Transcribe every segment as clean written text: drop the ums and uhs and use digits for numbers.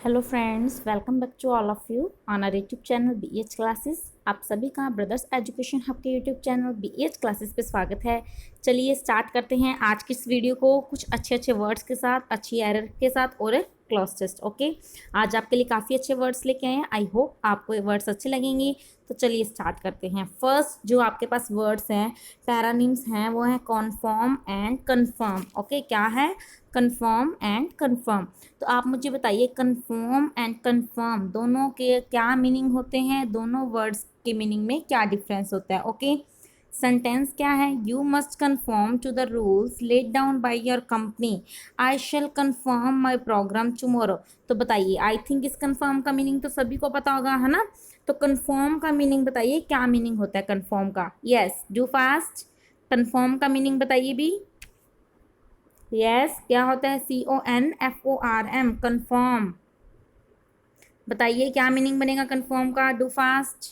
Hello friends, welcome back to all of you on our YouTube channel BH classes. आप सभी का brothers education hub के YouTube channel BH classes पे स्वागत है। चलिए स्टार्ट करते हैं आज की इस वीडियो को कुछ अच्छे अच्छे वर्ड्स के साथ, अच्छी एरर के साथ और एक क्लॉज टेस्ट। ओके, आज आपके लिए काफ़ी अच्छे वर्ड्स लेके आए हैं। आई होप आपको ये वर्ड्स अच्छे लगेंगे। तो चलिए स्टार्ट करते हैं। फर्स्ट जो आपके पास वर्ड्स हैं, पैरानिम्स हैं, वो हैं कॉन्फर्म एंड कन्फर्म। ओके, क्या है? Confirm and confirm. तो आप मुझे बताइए, कन्फर्म एंड कन्फर्म दोनों के क्या मीनिंग होते हैं? दोनों वर्ड्स के मीनिंग में क्या डिफरेंस होता है? ओके, सेंटेंस क्या है? You must conform to the rules laid down by your company. I shall confirm my program tomorrow. तो बताइए, आई थिंक इस कन्फर्म का मीनिंग तो सभी को पता होगा, है ना? तो कन्फर्म का मीनिंग बताइए, क्या मीनिंग होता है कन्फर्म का? Yes, do fast. कन्फर्म का मीनिंग बताइए भी। यस, क्या होता है? CONFORM, conform. बताइए क्या मीनिंग बनेगा कन्फर्म का? Do fast.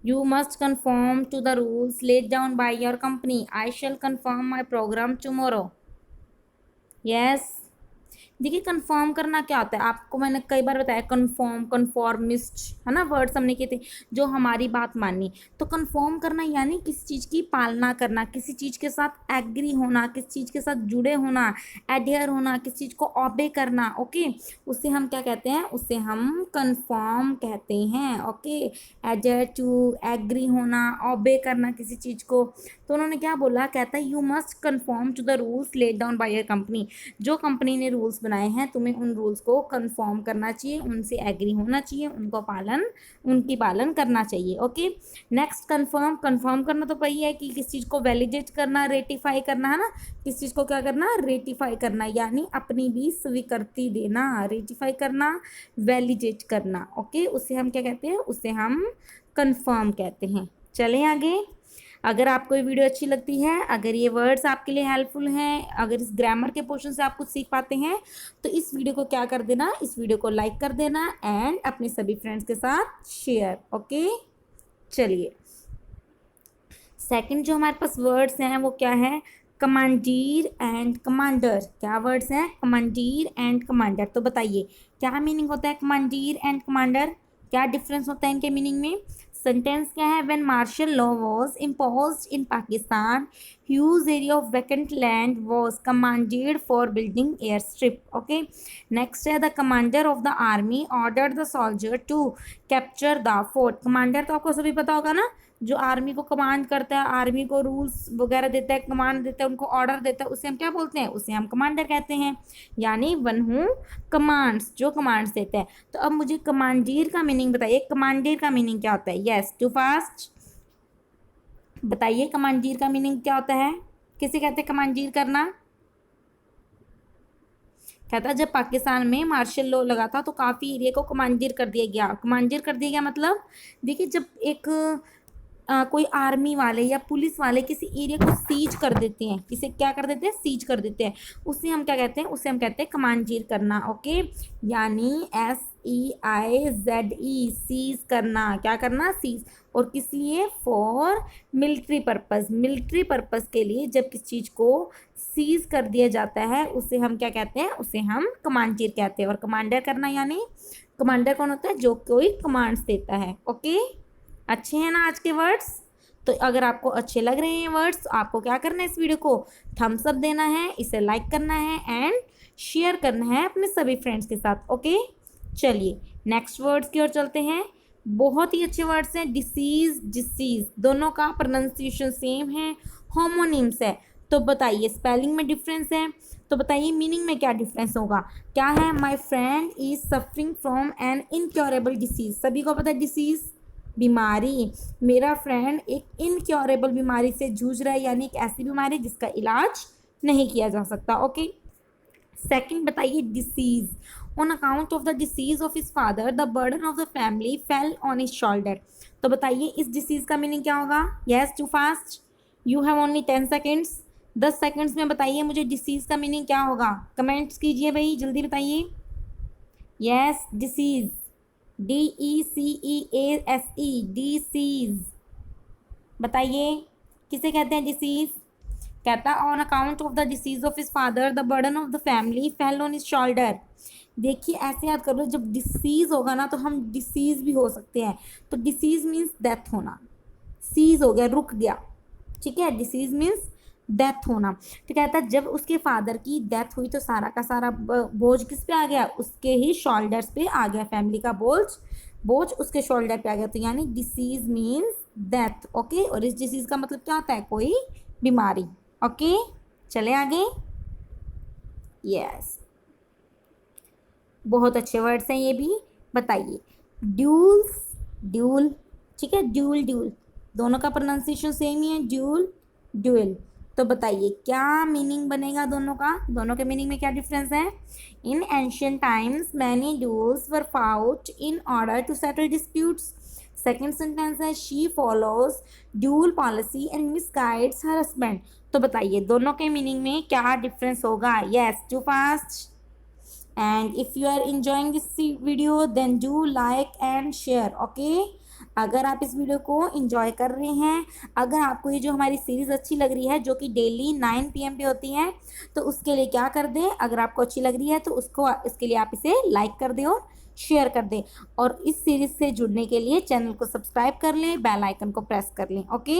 You must conform to the rules laid down by your company. I shall confirm my program tomorrow. Yes, देखिए कंफर्म करना क्या होता है, आपको मैंने कई बार बताया। कंफर्म, कंफॉर्मिस्ट, है ना वर्ड्स हमने किए थे, जो हमारी बात मानी। तो कंफर्म करना यानी किसी चीज़ की पालना करना, किसी चीज़ के साथ एग्री होना, किसी चीज़ के साथ जुड़े होना, एडियर होना, किसी चीज़ को ऑबे करना। ओके, उसे हम क्या कहते हैं? उसे हम कंफर्म कहते हैं। ओके, एडियर टू, एग्री होना, ऑबे करना किसी चीज़ को। तो उन्होंने क्या बोला? कहता है you must conform to the rules laid down by your company. जो कंपनी ने रूल्स बनाए हैं, तुम्हें उन रूल्स को कंफर्म करना चाहिए, उनसे एग्री होना चाहिए, उनकी पालन करना चाहिए। Okay, next confirm. कंफर्म करना तो वही है कि किसी चीज़ को वैलिडेट करना, रेटिफाई करना, है ना? किसी चीज़ को क्या करना? रेटिफाई करना, यानी अपनी भी स्वीकृति देना। रेटिफाई करना, वैलिडेट करना। ओके, उसे हम क्या कहते हैं? उसे हम कंफर्म कहते हैं। चलें आगे। अगर आपको ये वीडियो अच्छी लगती है, अगर ये वर्ड्स आपके लिए हेल्पफुल हैं, अगर इस ग्रामर के पोर्शन से आप कुछ सीख पाते हैं, तो इस वीडियो को क्या कर देना? इस वीडियो को लाइक कर देना एंड अपने सभी फ्रेंड्स के साथ शेयर। ओके, चलिए सेकंड जो हमारे पास वर्ड्स हैं वो क्या है? Commandeer and commander. क्या वर्ड्स हैं? Commandeer and commander. तो बताइए क्या मीनिंग होता है कमांडीर एंड कमांडर? क्या डिफरेंस होता है इनके मीनिंग में? सेंटेंस क्या है? When martial law was imposed in Pakistan, huge area of vacant land was commanded for building air strip. Okay, next है the commander of the army ordered the soldier to capture the fort. Commander तो आपको सभी पता होगा ना, जो army को command करता है, आर्मी को रूल्स वगैरह देता है, कमांड देता है, उनको ऑर्डर देता है, उसे हम क्या बोलते हैं? उसे हम कमांडर कहते हैं, यानी वन हु कमांड्स, जो कमांड्स देता है। तो अब मुझे कमांडीर का मीनिंग बताइए। कमांडीर का मीनिंग क्या होता है? Yes, to fast. बताइए कमांडीर का मीनिंग क्या होता है? किसे कहते हैं कमांडीर करना? कहता है जब पाकिस्तान में मार्शल लॉ लगा था तो काफ़ी एरिया को कमांडीर कर दिया गया। कमांडीर कर दिया गया मतलब, देखिए जब एक कोई आर्मी वाले या पुलिस वाले किसी एरिया को सीज कर देते हैं, किसे क्या कर देते हैं? सीज कर देते हैं। उसे हम क्या कहते हैं? उसे हम कहते हैं कमांडीर करना। ओके, यानी SEIZE, सीज करना। क्या करना? सीज। और किस लिए? For military purpose. Military purpose के लिए जब किसी चीज़ को सीज कर दिया जाता है, उसे हम क्या कहते हैं? उसे हम कमांडीर कहते हैं। और कमांडर करना यानी, कमांडर कौन होता है? जो कोई कमांड्स देता है। ओके, अच्छे हैं ना आज के वर्ड्स? तो अगर आपको अच्छे लग रहे हैं वर्ड्स, तो आपको क्या करना है? इस वीडियो को थम्स अप देना है, इसे लाइक करना है एंड शेयर करना है अपने सभी फ्रेंड्स के साथ। ओके, चलिए नेक्स्ट वर्ड्स की ओर चलते हैं। बहुत ही अच्छे वर्ड्स हैं। डिसीज, डिसीज, दोनों का प्रोनाउंसिएशन सेम है, होमोनिम्स है। तो बताइए स्पेलिंग में डिफरेंस है, तो बताइए मीनिंग में क्या डिफरेंस होगा? क्या है? My friend is suffering from an incurable disease. सभी को पता है डिसीज, बीमारी। मेरा फ्रेंड एक इनक्योरेबल बीमारी से जूझ रहा है, यानी एक ऐसी बीमारी जिसका इलाज नहीं किया जा सकता। ओके, सेकंड बताइए decease. On account of the decease of his father the burden of the family fell on his shoulder. तो बताइए इस डिसीज का मीनिंग क्या होगा? Yes, to fast. You have only 10 seconds. 10 seconds में बताइए मुझे डिसीज का मीनिंग क्या होगा? कमेंट्स कीजिए भाई, जल्दी बताइए। Yes, disease, DECEASE, disease. बताइए किसे कहते हैं डिसीज? कहता on account of the decease of his father the burden of the family fell on his shoulder. देखिए ऐसे याद कर लो, जब डिसीज होगा ना तो हम डिसीज भी हो सकते हैं, तो डिसीज मीन्स डेथ होना, सीज हो गया, रुक गया, ठीक है, डिसीज मीन्स डेथ होना। तो कहता है जब उसके फादर की डेथ हुई तो सारा का सारा बोझ किस पे आ गया, उसके ही शोल्डर्स पे आ गया, फैमिली का बोझ बोझ उसके शोल्डर पे आ गया, तो यानी डिसीज मीन्स डेथ। ओके, और इस डिसीज का मतलब क्या होता है, कोई बीमारी। ओके, चले आगे। यस, बहुत अच्छे वर्ड्स हैं ये भी। बताइए, ड्यूल्स, ड्यूल, ठीक है, ड्यूल ड्यूल दोनों का प्रोनाउंसिएशन सेम ही है, ड्यूल ड्यूल। तो बताइए क्या मीनिंग बनेगा दोनों का, दोनों के मीनिंग में क्या डिफरेंस है। In ancient times many duels were fought in order to settle disputes. Second sentence है she follows dual policy and misguides her husband. तो बताइए दोनों के मीनिंग में क्या डिफरेंस होगा। Yes, to fast. and if you are enjoying this video then do like and share. okay, अगर आप इस वीडियो को एंजॉय कर रहे हैं, अगर आपको ये जो हमारी सीरीज़ अच्छी लग रही है जो कि डेली 9 PM पे होती है, तो उसके लिए क्या कर दें, अगर आपको अच्छी लग रही है तो उसको इसके लिए आप इसे लाइक कर दें और शेयर कर दें, और इस सीरीज़ से जुड़ने के लिए चैनल को सब्सक्राइब कर लें, बेल आइकन को प्रेस कर लें। ओके,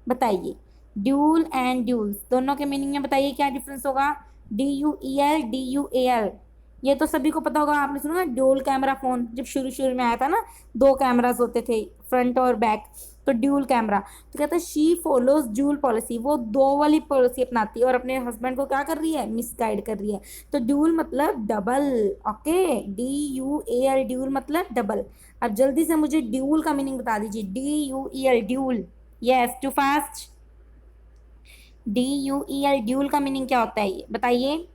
बताइए ड्यूल एंड ड्यूल्स दोनों के मीनिंग में बताइए क्या डिफरेंस होगा। DUEL DUAL, ये तो सभी को पता होगा, आपने सुना ड्यूल कैमरा फ़ोन जब शुरू शुरू में आया था ना, 2 कैमरास होते थे, फ्रंट और बैक, तो ड्यूल कैमरा। तो कहता है शी फॉलोज ड्यूल पॉलिसी, वो 2 वाली पॉलिसी अपनाती है और अपने हस्बैंड को क्या कर रही है, मिसगाइड कर रही है। तो ड्यूल मतलब डबल। ओके, DUAL ड्यूल मतलब डबल। अब जल्दी से मुझे ड्यूल का मीनिंग बता दीजिए, DUEL duel. Yes, to fast. DUEL duel का मीनिंग क्या होता है ये बताइए।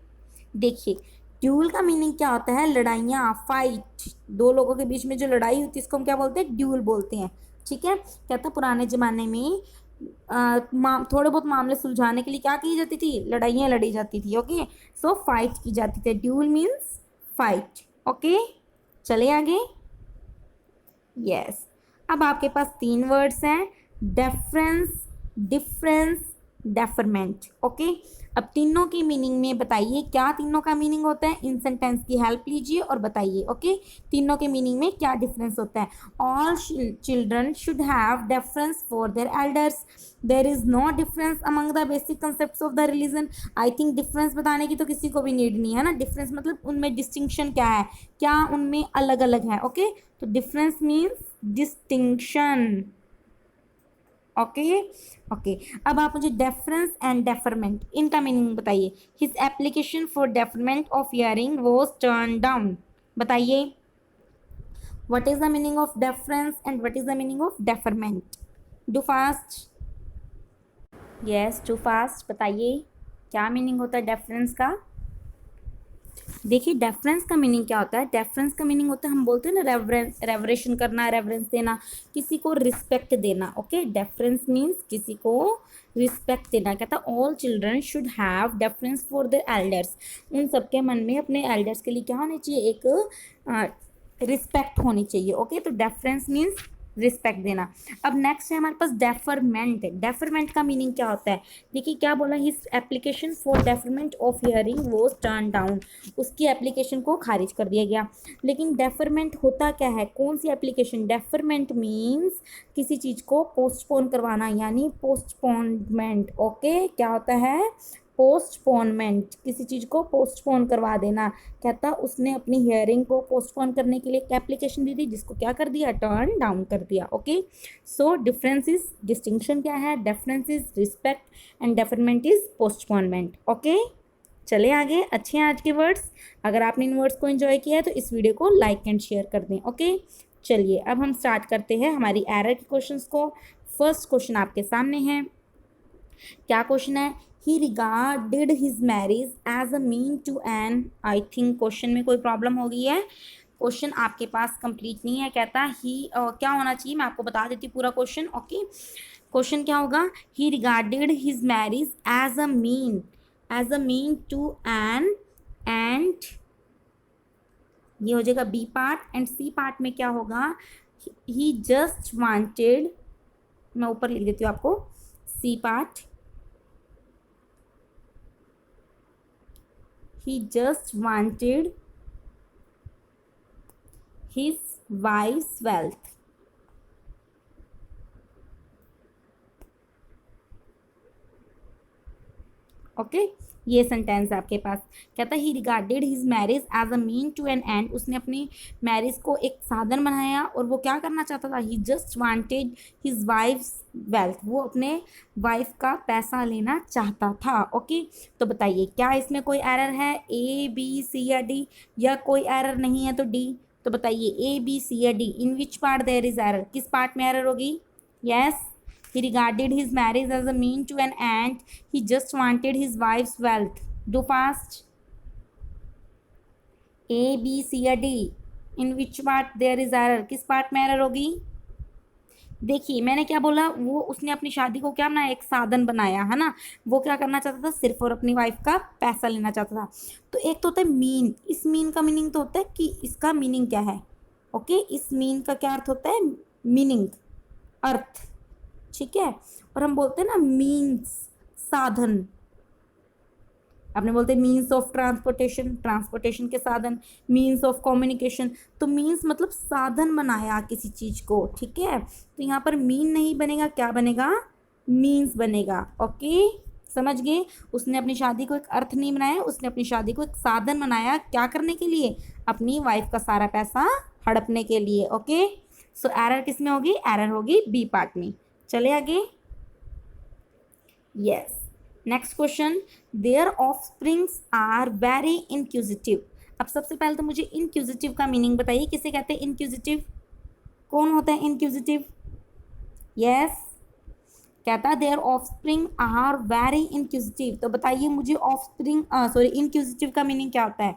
देखिए ड्यूल का मीनिंग क्या होता है, लड़ाइयाँ, फाइट, 2 लोगों के बीच में जो लड़ाई होती है इसको हम क्या बोलते हैं, ड्यूल बोलते हैं। ठीक है, कहता है पुराने ज़माने में थोड़े बहुत मामले सुलझाने के लिए क्या की जाती थी, लड़ाइयाँ लड़ी जाती थी। ओके, सो फाइट की जाती थी, ड्यूल मीन्स फाइट। ओके, चले आगे। यस, अब आपके पास 3 वर्ड्स हैं, डेफरेंस, डिफरेंस, डेफरमेंट। ओके, अब तीनों की मीनिंग में बताइए क्या तीनों का मीनिंग होता है, इन सेंटेंस की हेल्प लीजिए और बताइए। ओके, तीनों के मीनिंग में क्या डिफरेंस होता है। All children should have deference for their elders, there is no difference among the basic concept of the religion. I think difference बताने की तो किसी को भी नीड नहीं है ना, डिफरेंस मतलब उनमें डिस्टिंक्शन क्या है, क्या उनमें अलग अलग है। ओके, तो difference means distinction. Okay okay, अब आप मुझे डेफरेंस एंड डेफरमेंट इनका मीनिंग बताइए। His application for deferment of hearing was turn down. बताइए what is the meaning of deference and what is the meaning of deferment. Do fast. Yes, to fast, बताइए क्या meaning होता है deference का। देखिए deference का meaning क्या होता है, डेफरेंस का मीनिंग होता है, हम बोलते हैं ना रेवरेशन करना, रेवरेंस देना, किसी को रिस्पेक्ट देना। ओके, डेफरेंस मीन्स किसी को रिस्पेक्ट देना। कहता है all children should have deference for their elders, उन सबके मन में अपने एल्डर्स के लिए क्या होनी चाहिए, एक रिस्पेक्ट होनी चाहिए। ओके, तो डेफरेंस मीन्स रिस्पेक्ट देना। अब नेक्स्ट है हमारे पास डेफरमेंट। डेफरमेंट का मीनिंग क्या होता है, देखिए क्या बोला, his application for deferment of hearing was turn down, उसकी एप्लीकेशन को खारिज कर दिया गया। लेकिन डेफरमेंट होता क्या है, कौन सी एप्लीकेशन, डेफरमेंट मीन्स किसी चीज़ को पोस्टपोन करवाना, यानी पोस्टपोनमेंट। ओके, क्या होता है, पोस्टपोनमेंट, किसी चीज़ को पोस्टपोन करवा देना। कहता उसने अपनी हियरिंग को पोस्टपोन करने के लिए एक एप्लीकेशन दी थी जिसको क्या कर दिया, टर्न डाउन कर दिया। Okay, so difference is distinction क्या है, difference is respect and deferment is postponement. Okay, चले आगे। अच्छे हैं आज के वर्ड्स, अगर आपने इन वर्ड्स को एंजॉय किया है तो इस वीडियो को लाइक एंड शेयर कर दें। ओके, चलिए अब हम स्टार्ट करते हैं हमारी एरर के क्वेश्चंस को। फर्स्ट क्वेश्चन आपके सामने है, क्या क्वेश्चन है, he regarded his marriage as a mean to an. I think question में कोई प्रॉब्लम हो गई है, क्वेश्चन आपके पास कंप्लीट नहीं है। कहता ही क्या होना चाहिए, मैं आपको बता देती हूँ पूरा क्वेश्चन। ओके, क्वेश्चन क्या होगा, he regarded his marriage as a mean to an, and ये हो जाएगा B part, and C part में क्या होगा, ही जस्ट वांटेड, मैं ऊपर लिख देती हूँ आपको, C part, he just wanted his wife's wealth. Okay ये सेंटेंस है आपके पास। कहता है he regarded his marriage as a mean to an end, उसने अपनी मैरिज को एक साधन बनाया और वो क्या करना चाहता था, he just wanted his wife's wealth, वो अपने वाइफ का पैसा लेना चाहता था। ओके तो बताइए क्या इसमें कोई एरर है, ए बी सी या डी, या कोई एरर नहीं है तो डी। तो बताइए ए बी सी या D, in which part there is error, किस पार्ट में एरर होगी। Yes he regarded his marriage as a mean to an end, he just wanted his wife's wealth. Do fast. A B C या D, in which part there is error, किस part में error होगी। देखिए मैंने क्या बोला, वो उसने अपनी शादी को क्या बनाया, एक साधन बनाया है ना, वो क्या करना चाहता था, सिर्फ और अपनी वाइफ का पैसा लेना चाहता था। तो एक तो होता है मीन, इस मीन का मीनिंग तो होता है कि इसका मीनिंग क्या है। ओके इस मीन का क्या अर्थ होता है, मीनिंग, अर्थ, ठीक है। और हम बोलते हैं ना मीन्स, साधन, आपने बोलते हैं मीन्स ऑफ ट्रांसपोर्टेशन, ट्रांसपोर्टेशन के साधन, मीन्स ऑफ कम्युनिकेशन, तो मीन्स मतलब साधन बनाया किसी चीज को, ठीक है। तो यहाँ पर मीन नहीं बनेगा, क्या बनेगा, मीन्स बनेगा। ओके समझ गए, उसने अपनी शादी को एक अर्थ नहीं बनाया, उसने अपनी शादी को एक साधन बनाया, क्या करने के लिए, अपनी वाइफ का सारा पैसा हड़पने के लिए। ओके सो एरर किस में होगी, एरर होगी बी पार्ट में। चले आगे। Yes next question, their offsprings are very inquisitive. अब सबसे पहले तो मुझे इंक्विजिटिव का मीनिंग बताइए, किसे कहते हैं इंक्विजिटिव, कौन होता है इंक्विजिटिव। यस कहता है there offspring are very inquisitive, तो बताइए मुझे ऑफस्प्रिंग सॉरी इंक्विजिटिव का मीनिंग क्या होता है,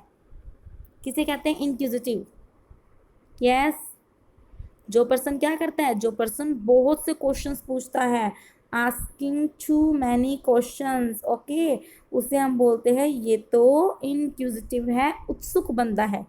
किसे कहते हैं इंक्विजिटिव। यस जो पर्सन क्या करता है, जो पर्सन बहुत से क्वेश्चंस पूछता है, asking too many questions, okay उसे हम बोलते हैं ये तो इनक्यूजिटिव है, उत्सुक बंदा है।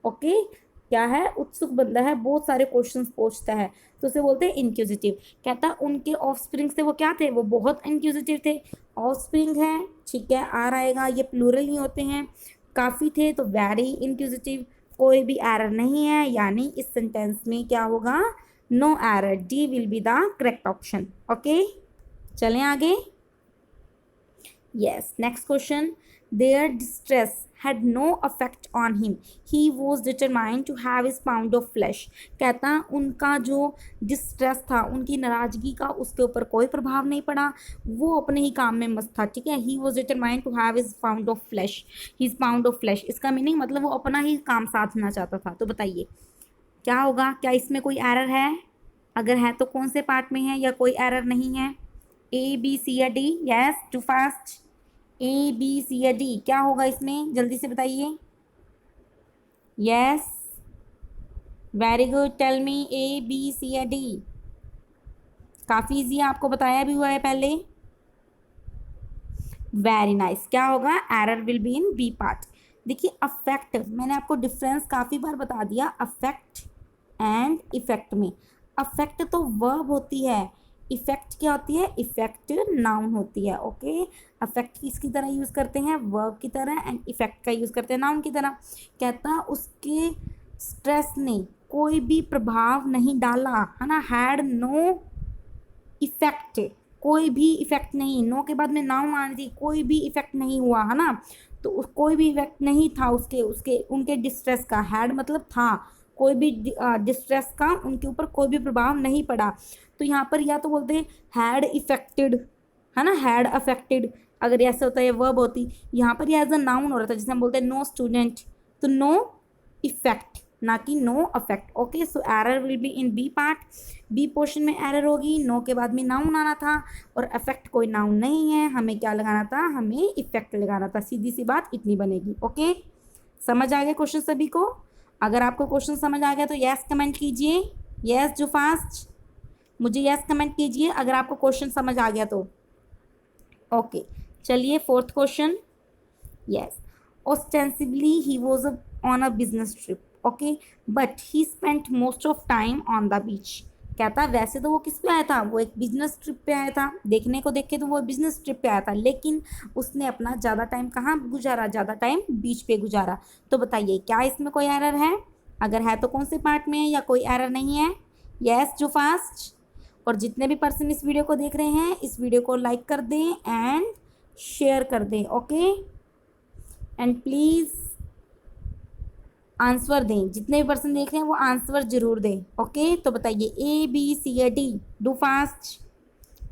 ओके क्या है, उत्सुक बंदा है, बहुत सारे क्वेश्चंस पूछता है, तो उसे बोलते हैं इनक्यूजिटिव। कहता उनके ऑफस्प्रिंग से वो क्या थे, वो बहुत इनक्यूजिटिव थे। ऑफस्प्रिंग है, ठीक है, आर आएगा, ये प्लूरल ही होते हैं, काफ़ी थे तो वेरी इनक्यूजिटिव, कोई भी एरर नहीं है, यानी इस सेंटेंस में क्या होगा, no error, D will be the correct option. Okay चलें आगे। Yes next question, there distress had no effect on him, he was determined to have his pound of flesh। कहता उनका जो डिस्ट्रेस था, उनकी नाराज़गी का उसके ऊपर कोई प्रभाव नहीं पड़ा, वो अपने ही काम में मस्त था, ठीक है। he was determined to have his pound of flesh, his pound of flesh, इसका मीनिंग मतलब वो अपना ही काम साधना चाहता था। तो बताइए क्या होगा, क्या इसमें कोई एरर है, अगर है तो कौन से पार्ट में है, या कोई एरर नहीं है, ए बी सी या D. Yes to fast, A B C या डी, क्या होगा इसमें, जल्दी से बताइए। Yes very good, tell me, A B C या डी, काफ़ी इजी है, आपको बताया भी हुआ है पहले। वेरी नाइस, क्या होगा, error will be in B part. देखिए अफेक्ट, मैंने आपको डिफरेंस काफ़ी बार बता दिया अफेक्ट एंड इफेक्ट में। अफेक्ट तो वर्ब होती है, इफेक्ट क्या होती है, इफेक्ट नाउन होती है। ओके अफेक्ट किसकी तरह यूज़ करते हैं, वर्ब की तरह, एंड इफेक्ट का यूज़ करते हैं नाउन की तरह। कहता उसके स्ट्रेस ने कोई भी प्रभाव नहीं डाला, है ना, हैड नो इफेक्ट, कोई भी इफेक्ट नहीं, नो के बाद में नाउन आनी थी, कोई भी इफेक्ट नहीं हुआ, है ना, तो कोई भी इफेक्ट नहीं था उसके उसके उनके डिस्ट्रेस का, हैड मतलब था, कोई भी डिस्ट्रेस का उनके ऊपर कोई भी प्रभाव नहीं पड़ा। तो यहाँ पर या तो बोलते हैं हैड इफेक्टेड, है ना, हैड अफेक्टेड, अगर ऐसे होता है वर्ब होती, यहाँ पर यह एज अ नाउन हो रहा था, जैसे हम बोलते हैं नो स्टूडेंट, तो नो इफेक्ट ना कि no affect. Okay so error will be in B part, B portion में एरर होगी, नो के बाद में नाउन आना था, और अफेक्ट कोई नाउन नहीं है, हमें क्या लगाना था, हमें इफेक्ट लगाना था, सीधी सी बात इतनी बनेगी। ओके समझ आ गया क्वेश्चन सभी को, अगर आपको क्वेश्चन समझ आ गया तो यस कमेंट कीजिए, यस जो फास्ट, मुझे यस कमेंट कीजिए अगर आपको क्वेश्चन समझ आ गया तो। ओके चलिए fourth question. Yes ostensibly he was on a business trip, okay, but he spent most of time on the beach। कहता वैसे तो वो किस पे आया था, वो एक बिजनेस ट्रिप पे आया था, देखने को देख के तो वो बिजनेस ट्रिप पे आया था, लेकिन उसने अपना ज़्यादा टाइम कहाँ गुजारा, ज़्यादा टाइम बीच पे गुजारा। तो बताइए क्या इसमें कोई एरर है, अगर है तो कौन से पार्ट में है या कोई एरर नहीं है? यस, जो फास्ट। और जितने भी पर्सन इस वीडियो को देख रहे हैं, इस वीडियो को लाइक कर दें एंड शेयर कर दें, ओके। एंड प्लीज़ आंसर दें, जितने भी पर्सन देख रहे हैं वो आंसर जरूर दें, ओके। तो बताइए A B C या D, do fast.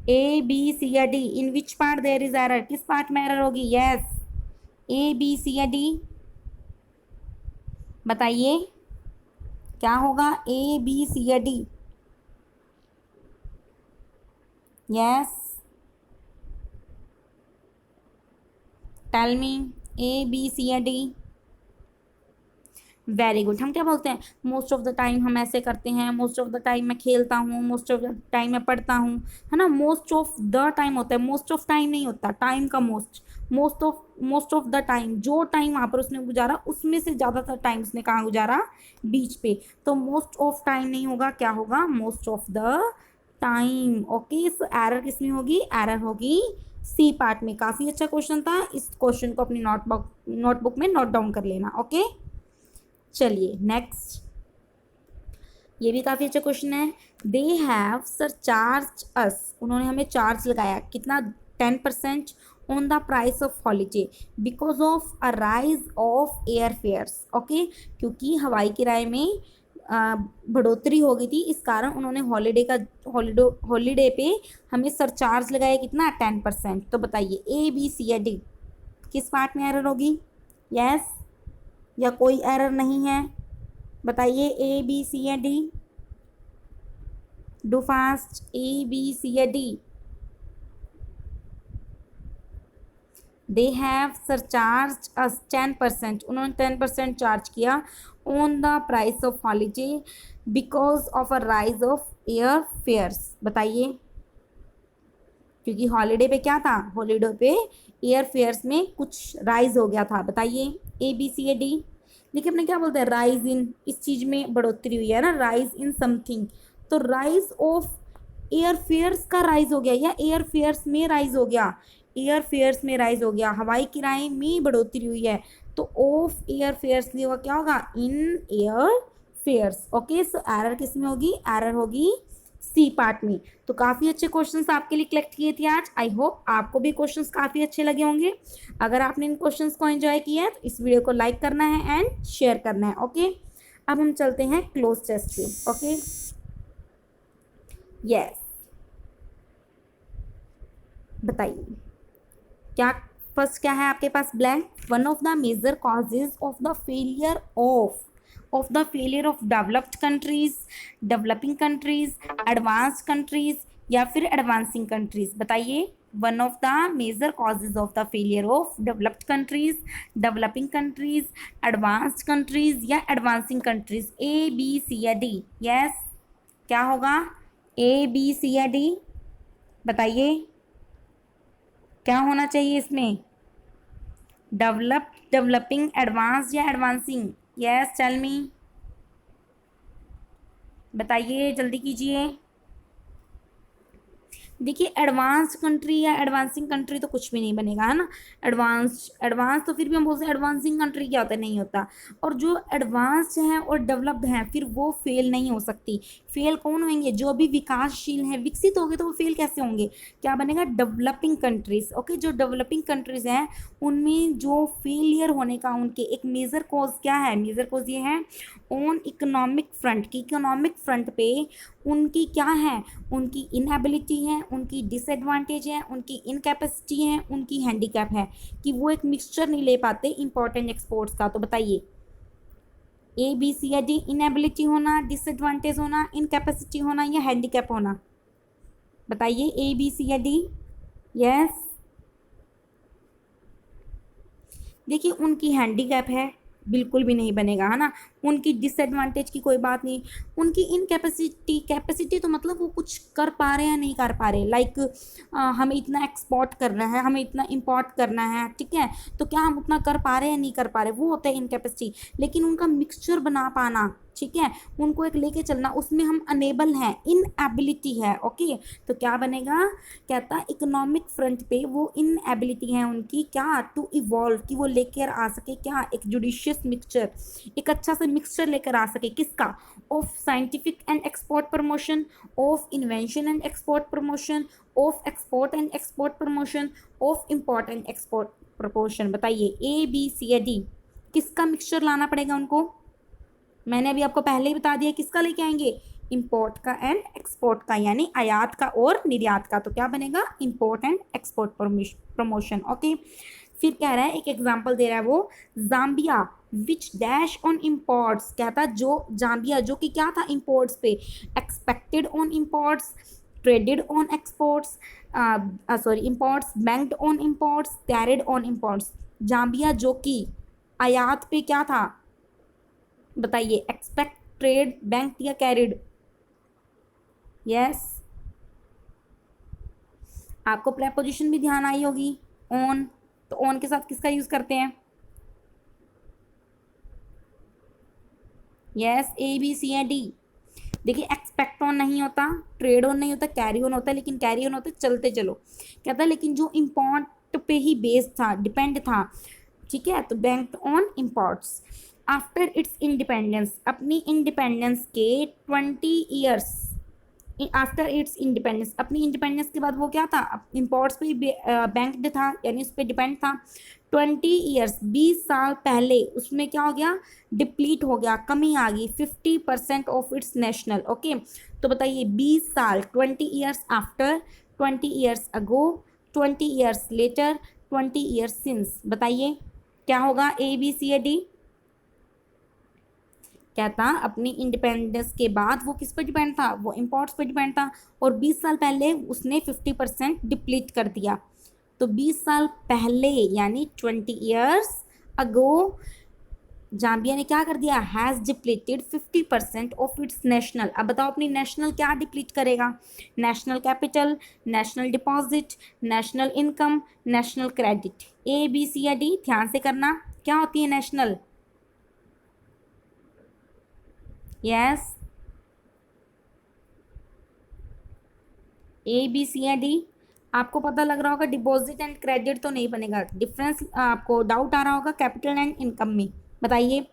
A B C या D, in which part there is error, किस पार्ट में एरर होगी? यस, A B C या D, बताइए क्या होगा? A B C या D? Yes, tell me, A B C या D? Very good. हम क्या बोलते हैं? मोस्ट ऑफ द टाइम हम ऐसे करते हैं, मोस्ट ऑफ द टाइम मैं खेलता हूँ, मोस्ट ऑफ द टाइम मैं पढ़ता हूँ, है ना। मोस्ट ऑफ द टाइम होता है, मोस्ट ऑफ टाइम नहीं होता, टाइम का मोस्ट ऑफ द टाइम, जो टाइम वहाँ पर उसने गुजारा उसमें से ज़्यादातर टाइम उसने कहाँ गुजारा? बीच पे। तो मोस्ट ऑफ टाइम नहीं होगा, क्या होगा? Most of the time, okay. So error किस में होगी? एरर होगी सी पार्ट में। काफ़ी अच्छा क्वेश्चन था, इस क्वेश्चन को अपनी नोटबुक में नोट डाउन कर लेना, ओके। चलिए नेक्स्ट, ये भी काफ़ी अच्छा क्वेश्चन है। दे हैव सरचार्ज अस, उन्होंने हमें चार्ज लगाया कितना? 10% on the price of holiday because of a rise of air fares, okay. क्योंकि हवाई किराए में बढ़ोतरी हो गई थी, इस कारण उन्होंने हॉलीडे पे हमें सरचार्ज लगाया कितना? 10%। तो बताइए A B C या D, किस पार्ट में एरर होगी? यस या कोई एरर नहीं है? बताइए A B C या D, do fast. A B C या D? They have surcharge us 10%, उन्होंने 10% चार्ज किया on the price of holiday because of a rise of air fares. बताइए, क्योंकि हॉलीडे पे क्या था? हॉलीडे पे एयर फेयर्स में कुछ राइज हो गया था। बताइए A B C या D? देखिए अपने क्या बोलते हैं? राइज इन, इस चीज़ में बढ़ोतरी हुई है ना, राइज इन समथिंग। तो राइज ऑफ एयर फेयर्स का राइज हो गया या एयर फेयर्स में राइज हो गया? एयर फेयर्स में राइज हो गया, हवाई किराए में बढ़ोतरी हुई है। तो ऑफ एयर फेयर्स नहीं होगा, क्या होगा? In air fares, okay. So error किस में होगी? एरर होगी सी पार्ट में। तो काफ़ी अच्छे क्वेश्चंस आपके लिए कलेक्ट किए थे आज। आई होप आपको भी क्वेश्चंस काफ़ी अच्छे लगे होंगे। अगर आपने इन क्वेश्चंस को एंजॉय किया है तो इस वीडियो को लाइक करना है एंड शेयर करना है, ओके। अब हम चलते हैं क्लोज टेस्ट पे, ओके। यस, बताइए क्या फर्स्ट क्या है आपके पास? Blank. One of the major causes of the failure of developed countries, developing countries, advance countries या फिर एडवांसिंग कंट्रीज। बताइए, one of the major causes of the failure of developed countries, developing countries, advanced countries या advancing countries. A B C या D? Yes, क्या होगा? A B C या D? बताइए क्या होना चाहिए इसमें? डेवलप्ड, डेवलपिंग, एडवांस या एडवांसिंग? यस, टेल मी, बताइए जल्दी कीजिए। देखिए एडवांस कंट्री या एडवांसिंग कंट्री तो कुछ भी नहीं बनेगा, है ना। एडवांस तो फिर भी हम बोलते हैं, एडवांसिंग कंट्री क्या होता है? नहीं होता। और जो एडवांस हैं और डेवलप्ड हैं फिर वो फेल नहीं हो सकती। फेल कौन होंगे? जो भी विकासशील हैं, विकसित हो गए तो वो फेल कैसे होंगे? क्या बनेगा? Developing countries, okay. जो डेवलपिंग कंट्रीज हैं उनमें जो फेलियर होने का उनके एक मेजर कॉज क्या है? मेजर कॉज ये है ऑन इकोनॉमिक फ्रंट की, इकोनॉमिक फ्रंट पे उनकी क्या है? उनकी इनएबिलिटी है, उनकी डिसएडवांटेज है, उनकी इनकैपेसिटी है, उनकी हैंडीकैप है कि वो एक मिक्सचर नहीं ले पाते इंपॉर्टेंट एक्सपोर्ट्स का। तो बताइए A B C या D? इनएबिलिटी होना, डिसएडवांटेज होना, इनकैपेसिटी होना या हैंडीकैप होना? बताइए A B C या D? यस, देखिए उनकी हैंडीकैप है, बिल्कुल भी नहीं बनेगा, है ना। उनकी डिसएडवांटेज की कोई बात नहीं, उनकी इनकैपेसिटी, कैपेसिटी तो मतलब वो कुछ कर पा रहे हैं नहीं कर पा रहे, लाइक हमें इतना एक्सपोर्ट करना है, हमें इतना इंपोर्ट करना है, ठीक है, तो क्या हम उतना कर पा रहे हैं नहीं कर पा रहे, वो होता है इनकैपेसिटी। लेकिन उनका मिक्सचर बना पाना, ठीक है, उनको एक लेके चलना, उसमें हम अनेबल हैं, इनएबिलिटी है, ओके। तो क्या बनेगा? कहता है इकोनॉमिक फ्रंट पे वो इनएबिलिटी है उनकी, क्या? टू इवॉल्व, कि वो लेकर आ सके क्या? एक जुडिशियस मिक्सचर, एक अच्छा सा मिक्सचर लेकर आ सके, किसका, of scientific and export promotion, of invention and export promotion, of export and export promotion, of import and export promotion. बताइए ए बी सी या डी, किसका मिक्सचर लाना पड़ेगा उनको। मैंने अभी आपको पहले ही बता दिया किसका लेके आएंगे, इंपोर्ट का एंड एक्सपोर्ट का, यानी आयात का और निर्यात का। तो क्या बनेगा, import and export promotion. Okay, फिर कह रहा है, एक एग्जांपल दे रहा है वो, Zambia which dash on imports, क्या था, जो जाम्बिया जो कि क्या था, इंपोर्ट्स पे, expected on imports, traded on exports, sorry imports, banked on imports, carried on imports. Zambia जो कि आयात पे क्या था, बताइए, एक्सपेक्ट, ट्रेड, बैंक या कैरिड। यस, आपको प्रेपोजिशन भी ध्यान आई होगी, ऑन, तो ऑन के साथ किसका यूज करते हैं, यस, ए बी सी या डी। देखिए एक्सपेक्ट ऑन नहीं होता, ट्रेड ऑन नहीं होता, कैरी ऑन होता है, लेकिन कैरी ऑन होता है चलते चलो, क्या था, लेकिन जो इम्पोर्ट पे ही बेस्ड था, डिपेंड था, ठीक है, तो bank on imports. After it's independence, अपनी इंडिपेंडेंस के 20 ईयर्स, आफ्टर इट्स इंडिपेंडेंस, अपनी इंडिपेंडेंस के बाद वो क्या था, इम्पोर्ट्स पे बैंक्ड था, यानी उस पर डिपेंड था। 20 ईयर्स, 20 साल पहले उसमें क्या हो गया, डिप्लीट हो गया, कमी आ गई, 50% ऑफ इट्स नेशनल। ओके, तो बताइए 20 साल, 20 years after, 20 years ago, 20 years later, 20 years since. बताइए क्या होगा, ए बी सी या डी। क्या था, अपनी इंडिपेंडेंस के बाद वो किस पर डिपेंड था, वो इंपोर्ट्स पर डिपेंड था, और 20 साल पहले उसने 50% डिप्लीट कर दिया। तो 20 साल पहले यानी 20 ईयर्स अगो, जाम्बिया ने क्या कर दिया, has depleted 50% of its national. अब बताओ अपनी नेशनल क्या डिप्लीट करेगा, national capital, national deposit, national income, national credit. A B C या डी, ध्यान से करना, क्या होती है national, yes, A B C या डी। आपको पता लग रहा होगा डिपॉजिट एंड क्रेडिट तो नहीं बनेगा, डिफरेंस आपको डाउट आ रहा होगा कैपिटल एंड इनकम में। बताइए,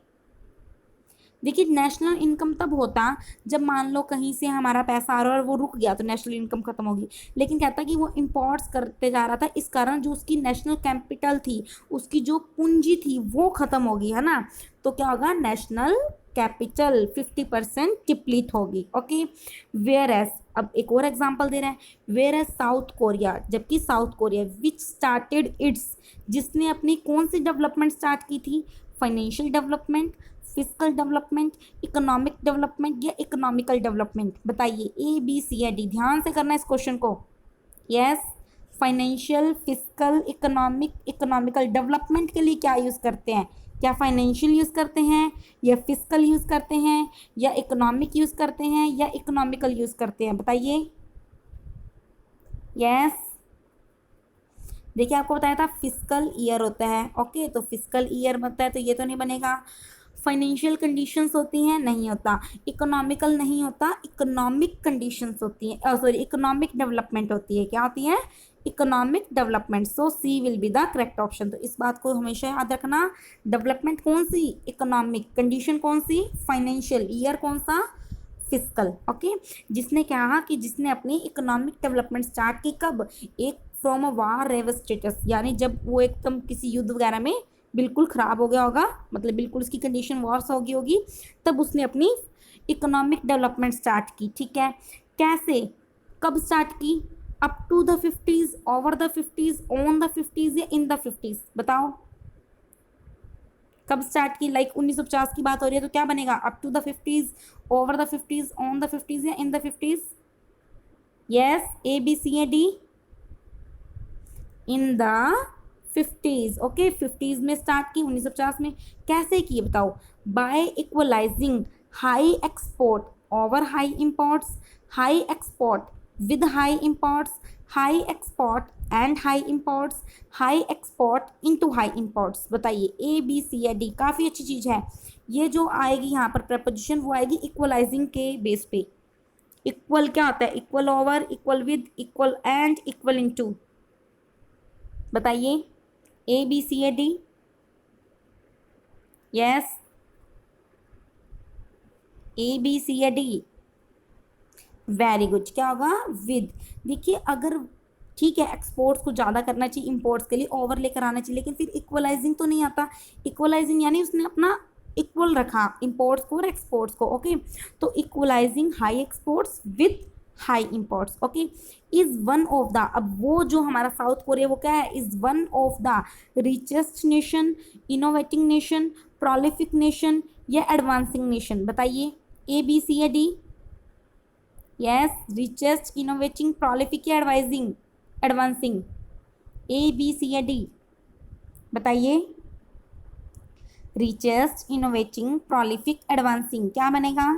देखिए नेशनल इनकम तब होता जब मान लो कहीं से हमारा पैसा आ रहा है और वो रुक गया तो नेशनल इनकम खत्म होगी, लेकिन कहता कि वो इम्पोर्ट्स करते जा रहा था, इस कारण जो उसकी नेशनल कैपिटल थी, उसकी जो पूंजी थी वो खत्म होगी, है ना, तो क्या होगा, नेशनल कैपिटल 50% डिप्लीट होगी। ओके, वेयर एज, अब एक और एग्जांपल दे रहा है, वेयर एज साउथ कोरिया, जबकि south Korea which started it's, जिसने अपनी कौन सी डेवलपमेंट स्टार्ट की थी, financial development, physical development, economic development या इकोनॉमिकल डेवलपमेंट। बताइए ए बी सी या डी, ध्यान से करना इस क्वेश्चन को। Yes, financial, physical, economic, economical development के लिए क्या यूज़ करते हैं, क्या फाइनेंशियल यूज़ करते हैं या फिजिकल यूज़ करते हैं या इकोनॉमिक यूज़ करते हैं या इकोनॉमिकल यूज़ करते हैं। बताइए, यस, देखिए आपको बताया था फिजिकल ईयर होता है। ओके, तो फिजिकल ईयर बनता है तो ये तो नहीं बनेगा, फाइनेंशियल कंडीशंस होती हैं, नहीं होता, इकोनॉमिकल नहीं होता, इकोनॉमिक कंडीशंस होती हैं, सॉरी इकोनॉमिक डेवलपमेंट होती है, क्या होती है, economic development. So C will be the correct option. तो इस बात को हमेशा याद रखना, डेवलपमेंट कौन सी, इकोनॉमिक, कंडीशन कौन सी, फाइनेंशियल, ईयर कौन सा, फिजिकल। ओके, जिसने कहा कि जिसने अपनी इकोनॉमिक डेवलपमेंट स्टार्ट की कब, एक from a war rev status, यानी जब वो एकदम किसी युद्ध वगैरह में बिल्कुल ख़राब हो गया होगा, मतलब बिल्कुल उसकी कंडीशन वॉर्स हो गई होगी, तब उसने अपनी इकोनॉमिक डेवलपमेंट स्टार्ट की। ठीक है, कैसे, कब स्टार्ट की, up to the 50s, over the 50s, on the 50s या इन द 50s। बताओ कब स्टार्ट की, लाइक 1950 की बात हो रही है तो क्या बनेगा, up to the 50s, over the 50s, on the 50s या in the 50s। Yes, A B C या D, in the 50s। Okay, 50s में स्टार्ट की, 1950 में। कैसे की बताओ, by equalising high export over high imports, high export with high imports, high export and high imports, high export into high imports. बताइए A B C या D, काफ़ी अच्छी चीज़ है ये जो आएगी यहाँ पर प्रपोजिशन, वो आएगी इक्वलाइजिंग के बेस पे। इक्वल क्या होता है, equal over, equal with, equal and, equal into. बताइए ए बी सी या D. Yes, A B C या डी? वेरी गुड, क्या होगा? विद। देखिए अगर ठीक है एक्सपोर्ट्स को ज़्यादा करना चाहिए इंपोर्ट्स के लिए, ओवर लेकर आना चाहिए, लेकिन फिर इक्वलाइजिंग तो नहीं आता। इक्वलाइजिंग यानी उसने अपना इक्वल रखा इंपोर्ट्स को और एक्सपोर्ट्स को। ओके, तो equalising high exports with high imports. Okay, is one of the, अब वो जो हमारा साउथ कोरिया वो क्या है? Is one of the richest nation, innovating nation, prolific nation या एडवांसिंग नेशन? बताइए, ए बी सी या D? Yes, richest, innovating, prolific या advising advancing? A B C या डी? बताइए, रिचेस्ट, इनोवेटिंग, प्रोलिफिक, एडवांसिंग, क्या बनेगा?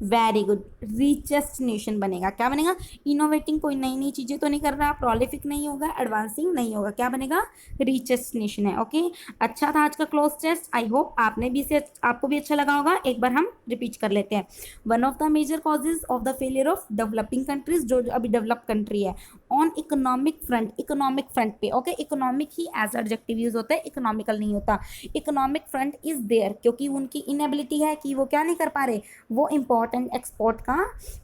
वेरी गुड, रिचेस्ट नेशन बनेगा। क्या बनेगा? इनोवेटिंग, कोई नई नई चीज़ें तो नहीं कर रहा, प्रोलिफिक नहीं होगा, एडवांसिंग नहीं होगा, क्या बनेगा? रिचेस्ट नेशन है। ओके, अच्छा था आज का क्लोज टेस्ट। आई होप आपने भी से आपको भी अच्छा लगा होगा। एक बार हम रिपीट कर लेते हैं। One of the major causes of the failure of developing countries, जो अभी डेवलप कंट्री है, on economic front, economic front पे। ओके, इकोनॉमिक ही एज एडजेक्टिव यूज होता है, इकोनॉमिकल नहीं होता। इकोनॉमिक फ्रंट इज देयर, क्योंकि उनकी इनएबिलिटी है कि वो क्या नहीं कर पा रहे, वो इंपोर्ट एंड एक्सपोर्ट का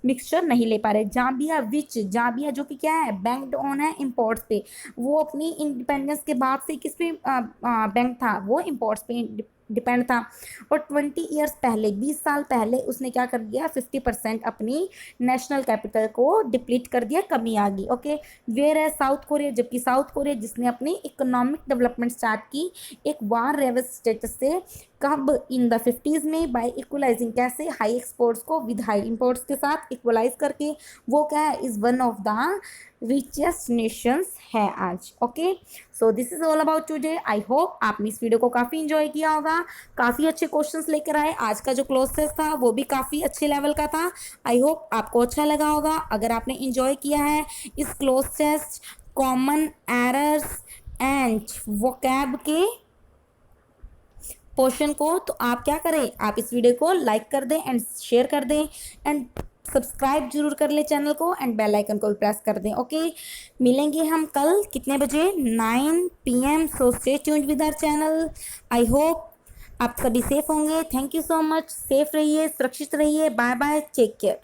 मिक्सचर नहीं ले पा रहे। जाम्बिया विच, जाम्बिया जो कि क्या है? बैंक्ड ऑन है इंपोर्ट्स पे। वो अपनी इंडिपेंडेंस के बाद से किस पे बैंक था? वो इंपोर्ट्स पे डिपेंड था। और 20 ईयर्स पहले, 20 साल पहले उसने क्या कर दिया? 50% अपनी नेशनल कैपिटल को डिप्लीट कर दिया, कमी आ गई। ओके, वेयर है साउथ कोरिया, जबकि साउथ कोरिया जिसने अपनी इकोनॉमिक डेवलपमेंट स्टार्ट की एक वार रेवस स्टेटस से, कब? इन द 50s में, बाय इक्वलाइजिंग, कैसे? हाई एक्सपोर्ट्स को विद हाई इंपोर्ट्स के साथ इक्वलाइज करके। वो क्या है? Is one of the richest Nations है आज। Okay, so this is all about today. I hope आपने इस वीडियो को काफ़ी इंजॉय किया होगा, काफ़ी अच्छे क्वेश्चंस लेकर आए। आज का जो क्लोज टेस्ट था वो भी काफ़ी अच्छे लेवल का था। आई होप आपको अच्छा लगा होगा। अगर आपने इंजॉय किया है इस cloze test, common errors and vocab के पोर्शन को, तो आप क्या करें? आप इस वीडियो को लाइक कर दें एंड शेयर कर दें एंड सब्सक्राइब जरूर कर ले चैनल को एंड बेल आइकन को भी प्रेस कर दें। ओके, मिलेंगे हम कल कितने बजे? 9 PM। So stay tuned with our channel. I hope आप सभी सेफ होंगे। Thank you so much. Safe रहिए, सुरक्षित रहिए। Bye bye, take care.